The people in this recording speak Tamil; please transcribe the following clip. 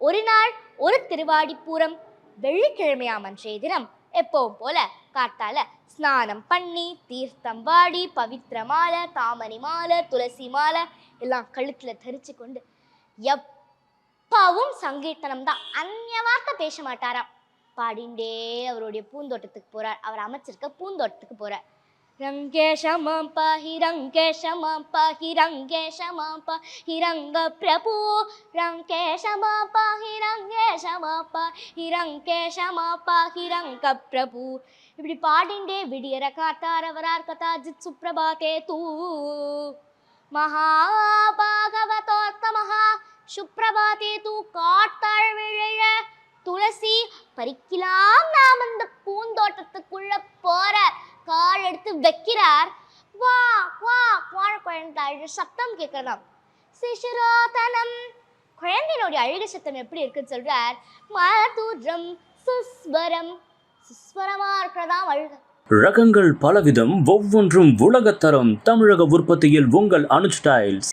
ஒரு நாள் ஒரு திருவாடிப்பூரம் வெள்ளிக்கிழமையாம் அன்றைய தினம் எப்பவும் போல காத்தால ஸ்நானம் பண்ணி தீர்த்தம் வாடி பவித்திர மாலை தாமணி மாலை துளசி மாலை எல்லாம் கழுத்துல தரிச்சு கொண்டு எப்பவும் சங்கீர்த்தனம் தான், அந்நிய வார்த்தை பேச மாட்டாராம். பாடிண்டே அவருடைய பூந்தோட்டத்துக்கு போறார். அவர் அமைச்சிருக்க பூந்தோட்டத்துக்கு போறார். ரங்கேஷமாம் பாஹி ரங்கேஷமாம் பாஹி ரங்கேஷமாம் பாஹி ரங்க பிரபு ரங்கேஷமாம் பாஹி ரங்கேஷமாம் பாஹி ரங்கேஷமாம் பாஹி ரங்க பிரபு. இப்படி பாடிண்டே விடியற காத்தார் அவரார் கதாஜித் சுப்ரபாதே தூ மகாபாகவதோத்தமஹா சுப்ரபாதே தூ. காத்தாழ் விழைய துளசி பறிக்கலாம் நாம் அந்த பூந்தோட்டத்துக்குள்ள போறார். கால் எடுத்து வைக்கிறார். வா வா குழந்தை அழுக சத்தம் கேட்கலாம். சிசுரோதனம், குழந்தையினுடைய அழுக சத்தம் எப்படி இருக்குன்னு சொல்றார். மதுரம் சுஸ்வரம், சுஸ்வரமா இருக்கிறதாம் அழுக. ரகங்கள் பலவிதம், ஒவ்வொன்றும் உலகத்தரம். தமிழக உற்பத்தியில் உங்கள் அனுஜ் டைல்ஸ்.